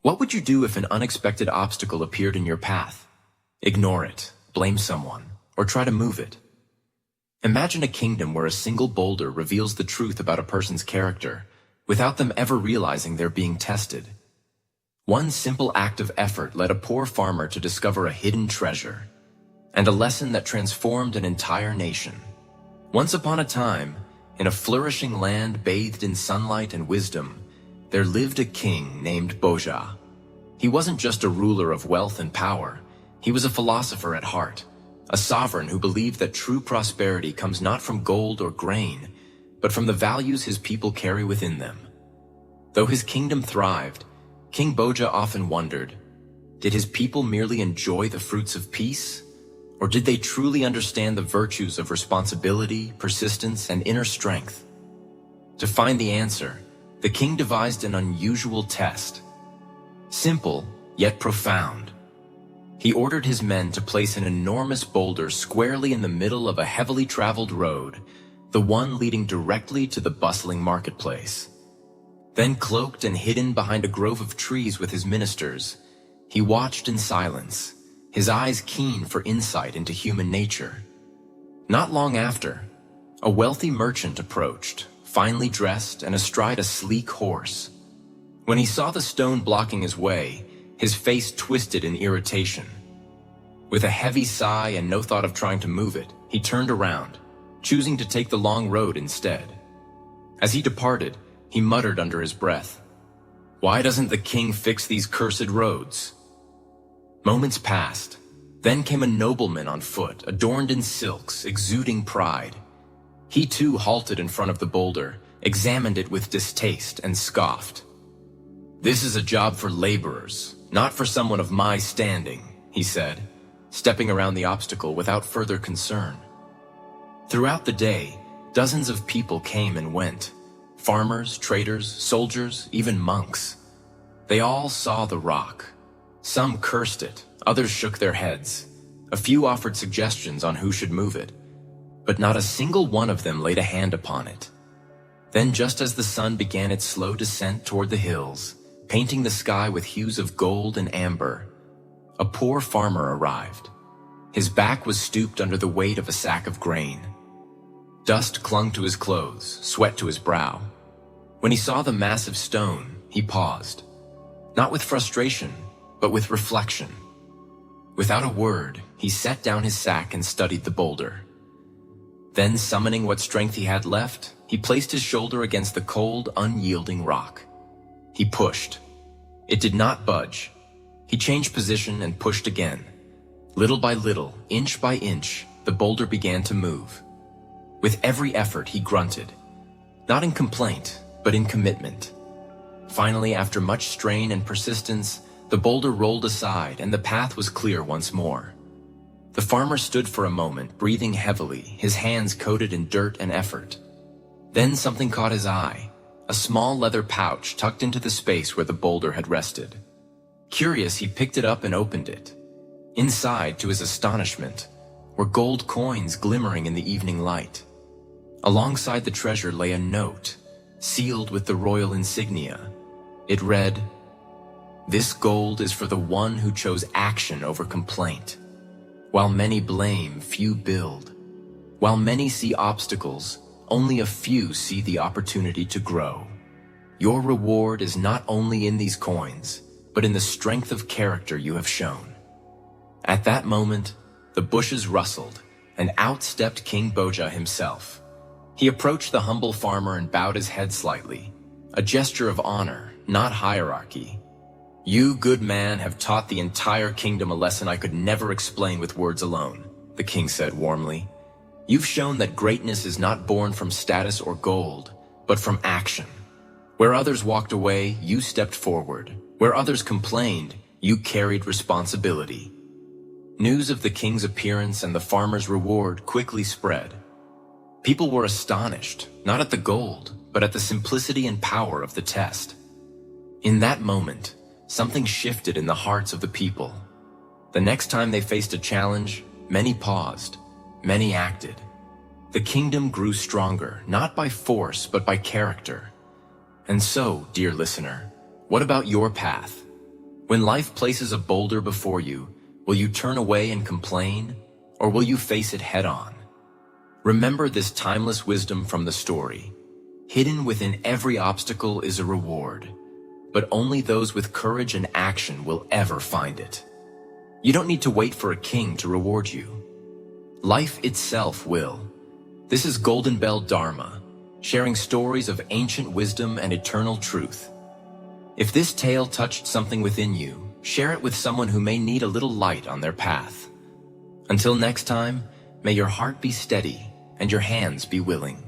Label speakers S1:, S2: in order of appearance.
S1: What would you do if an unexpected obstacle appeared in your path? Ignore it, blame someone, or try to move it. Imagine a kingdom where a single boulder reveals the truth about a person's character without them ever realizing they're being tested. One simple act of effort led a poor farmer to discover a hidden treasure, and a lesson that transformed an entire nation. Once upon a time, in a flourishing land bathed in sunlight and wisdom, there lived a king named Boja. He wasn't just a ruler of wealth and power, he was a philosopher at heart, a sovereign who believed that true prosperity comes not from gold or grain, but from the values his people carry within them. Though his kingdom thrived, King Boja often wondered, did his people merely enjoy the fruits of peace? Or did they truly understand the virtues of responsibility, persistence, and inner strength? To find the answer, the king devised an unusual test. Simple, yet profound. He ordered his men to place an enormous boulder squarely in the middle of a heavily traveled road, the one leading directly to the bustling marketplace. Then, cloaked and hidden behind a grove of trees with his ministers, he watched in silence, his eyes keen for insight into human nature. Not long after, a wealthy merchant approached, finely dressed and astride a sleek horse. When he saw the stone blocking his way, his face twisted in irritation. With a heavy sigh and no thought of trying to move it, he turned around, choosing to take the long road instead. As he departed, he muttered under his breath, "Why doesn't the king fix these cursed roads?" Moments passed. Then came a nobleman on foot, adorned in silks, exuding pride. He too halted in front of the boulder, examined it with distaste, and scoffed. "This is a job for laborers, not for someone of my standing," he said, stepping around the obstacle without further concern. Throughout the day, dozens of people came and went. Farmers, traders, soldiers, even monks. They all saw the rock. Some cursed it, others shook their heads. A few offered suggestions on who should move it, but not a single one of them laid a hand upon it. Then, just as the sun began its slow descent toward the hills, painting the sky with hues of gold and amber, a poor farmer arrived. His back was stooped under the weight of a sack of grain. Dust clung to his clothes, sweat to his brow. When he saw the massive stone, he paused, not with frustration, but with reflection. Without a word, he set down his sack and studied the boulder. Then, summoning what strength he had left, he placed his shoulder against the cold, unyielding rock. He pushed. It did not budge. He changed position and pushed again. Little by little, inch by inch, the boulder began to move. With every effort, he grunted, not in complaint, but in commitment. Finally, after much strain and persistence, the boulder rolled aside and the path was clear once more. The farmer stood for a moment, breathing heavily, his hands coated in dirt and effort. Then something caught his eye, a small leather pouch tucked into the space where the boulder had rested. Curious, he picked it up and opened it. Inside, to his astonishment, were gold coins glimmering in the evening light. Alongside the treasure lay a note, sealed with the royal insignia. It read, "This gold is for the one who chose action over complaint. While many blame, few build. While many see obstacles, only a few see the opportunity to grow. Your reward is not only in these coins, but in the strength of character you have shown." At that moment, the bushes rustled, and out stepped King Boja himself. He approached the humble farmer and bowed his head slightly, a gesture of honor, not hierarchy. "You, good man, have taught the entire kingdom a lesson I could never explain with words alone," the king said warmly. "You've shown that greatness is not born from status or gold, but from action. Where others walked away, you stepped forward. Where others complained, you carried responsibility." News of the king's appearance and the farmer's reward quickly spread. People were astonished, not at the gold, but at the simplicity and power of the test. In that moment, something shifted in the hearts of the people. The next time they faced a challenge, many paused, many acted. The kingdom grew stronger, not by force, but by character. And so, dear listener, what about your path? When life places a boulder before you, will you turn away and complain, or will you face it head-on? Remember this timeless wisdom from the story. Hidden within every obstacle is a reward, but only those with courage and action will ever find it. You don't need to wait for a king to reward you. Life itself will. This is GoldenBellDharma, sharing stories of ancient wisdom and eternal truth. If this tale touched something within you, share it with someone who may need a little light on their path. Until next time, may your heart be steady and your hands be willing.